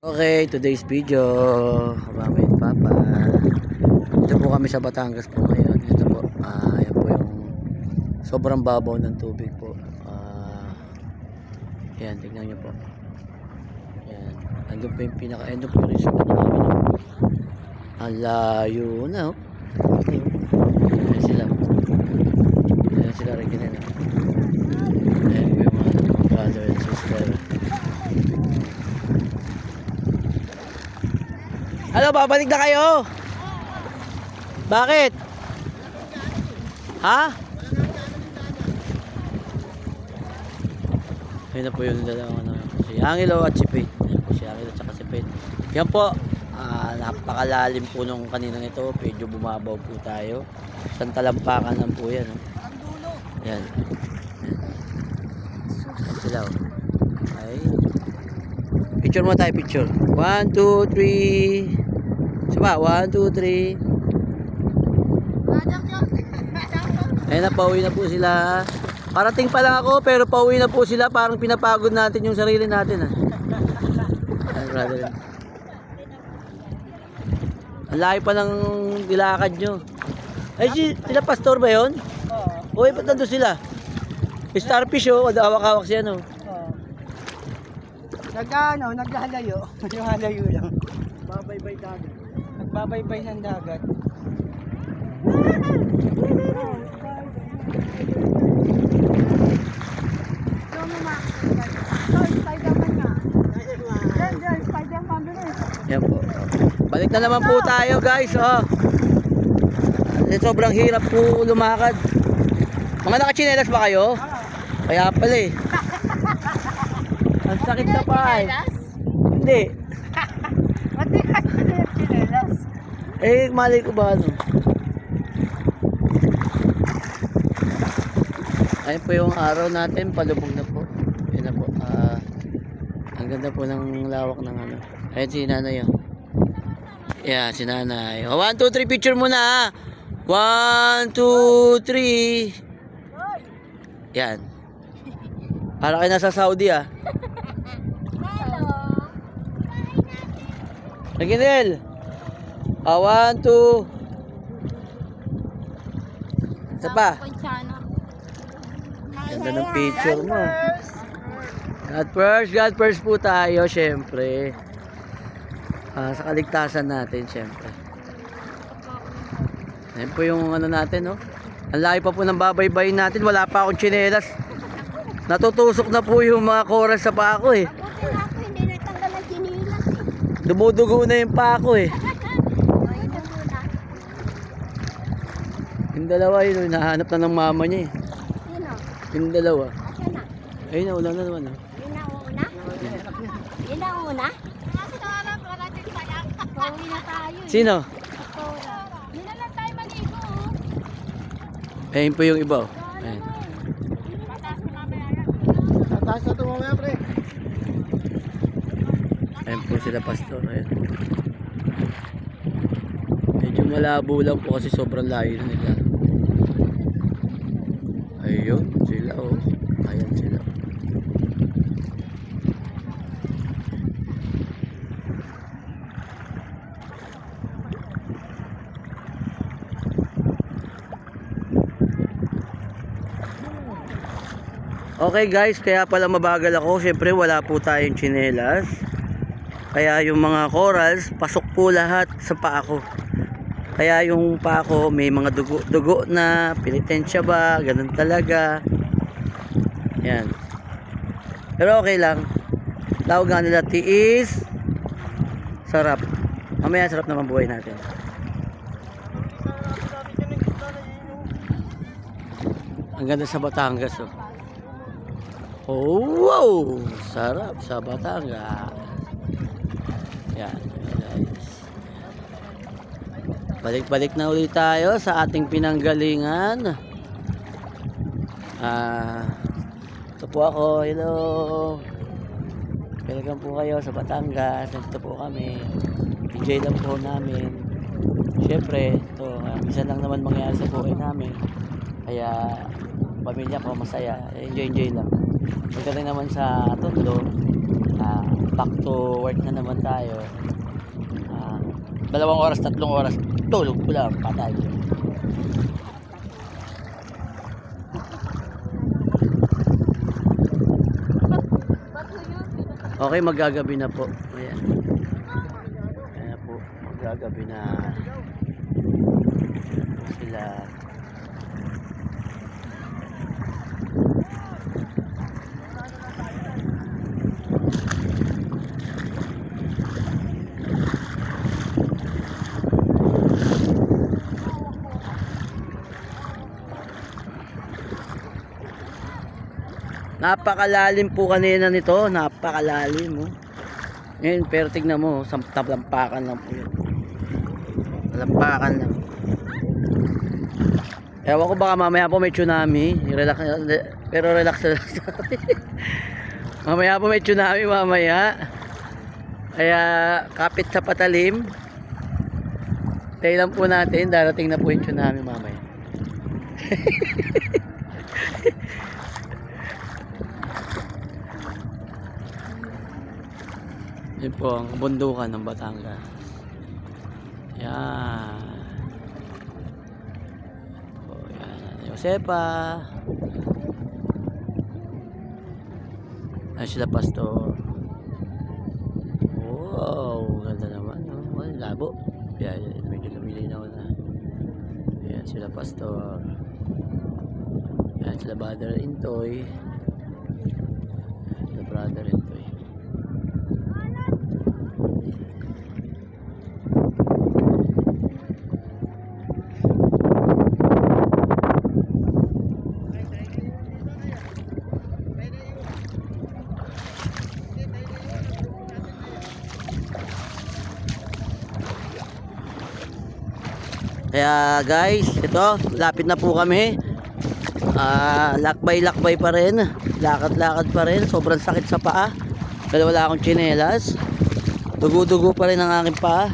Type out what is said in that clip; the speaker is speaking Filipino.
Okay, today's video, Mama and Papa. Ito po kami sa Batangas po ngayon. Ito po, yan po yung sobrang babaw ng tubig po. Yan, tignan nyo po. Yan, andun po yung andun po yung resort na namin. Ang layo na, oh. Yan sila. Yan sila rin kinala. Yan po yung mga brother and sister. Ano, babalik na kayo? Bakit? Ha? Ayun na po yung dalawang si Angelo at si Pete. Ayan po si Angelo at si Pete. Yan po, napakalalim po nung kanina nito. Medyo bumabaw po tayo. Isang talampakan lang po yan. Yan. Yan sila. Ay. Picture mo tayo, picture. 1, 2, 3. Saba, 1, 2, 3. Ayun na, pauwi na po sila. Parating pa lang ako, pero pauwi na po sila. Parang pinapagod natin yung sarili natin. Ay, brother. Ang layo pa ng dilakad nyo. Ay, sila pastor ba yun? Oo. Uy, ba't nandun sila? Starfish, oh. Hawak-hawak siya, no? Naglalayo. Yung halayo lang. Babaybay dagat. Nagbabaybay ng dagat. Yan po. Balik na naman po tayo, guys. Oh. Sobrang hirap po lumakad. Mga nakachinelas ba kayo? Kaya pala eh. Ang sakit sa paa eh. Hindi. Pati kasi yung chinelas. Eh, malay ko ba ano? Ayun po yung araw natin. Palubog na po. Ayun na po. Ang ganda po ng lawak ng ano. Ayun si nanay oh. Yeah, si nanay. 1, 2, 3 picture muna ha. 1, 2, 3. Yan. Para kayo nasa Saudi ah. Naginel. 1, 2. Isa pa. Ganda ng picture mo. God first po tayo, syempre. Sa kaligtasan natin, syempre. Ayan po yung ano natin, no? Ang layo pa po ng babaybayin natin. Wala pa akong tsinelas. Natutusok na po yung mga koral sa paa ko, eh. Hindi natanggal ang chinilas eh. Dumudugo na yung paa ko, eh. Yung dalawa yun, nahanap na ng mama niya, eh. Sino? Yung dalawa. Asa na? Ayun na, ulan na naman, ah. Yun na una? Yun na una? Pauwi na tayo eh. Sino? Yun na lang tayo maligo oh. Ayun po yung iba, oh. Ayun. Tataas na ito mamaya, pre. Ayun po sila pastor. Ayun. Medyo malabo lang po kasi sobrang layo nila. Ayun sila, oh. Ayan sila. Okay guys, kaya pala mabagal ako. Siyempre wala po tayong tsinelas. Kaya yung mga corals, pasok po lahat sa paa ko. Kaya yung paa ko may mga dugo na, penitensya ba, ganun talaga. Yan. Pero okay lang. Tawag nga nila tiis. Sarap. Mamaya sarap naman buhay natin. Ang ganda sa Batangas, oh. Oh, wow! Sarap sa Batangas. Yan, guys. Balik-balik na ulit tayo sa ating pinanggalingan. Ito po ako. Hello. Welcome po kayo sa Batangas. Nandito po kami. Enjoy lang po namin. Siyempre, ito, minsan lang naman mangyari sa buhay namin. Kaya, pamilya ko masaya. Enjoy lang. Pagdating naman sa Tondo, back to work na naman tayo. 2 oras, 3 oras, tulog ko lang, patay. Okay, magagabi na po. Ayan. Ayan po, magagabi na sila. Napakalalim po kanina nito, napakalalim oh. Ngayon, pero tignan mo, lampakan lang po yun. Lampakan lang. Ewan ko baka mamaya po may tsunami. Relax, pero relax. Mamaya po may tsunami mamaya. Kaya kapit sa patalim. Tayo lang po natin, darating na po yung tsunami mamaya. Yun po ang bundukan ng Batangas. Yan. O, yan. Josepa. Ay sila pastor. Wow, ganda naman. Oh, labo. Yan, medyo lumilinaw na. Yan sila pastor. Yan sila brother Intoy. Yan sila brother Intoy. Kaya guys, ito, lapit na po kami. Lakbay pa rin. Lakad pa rin. Sobrang sakit sa paa. Dahil wala akong tsinelas. Dugo-dugo pa rin ang aking paa.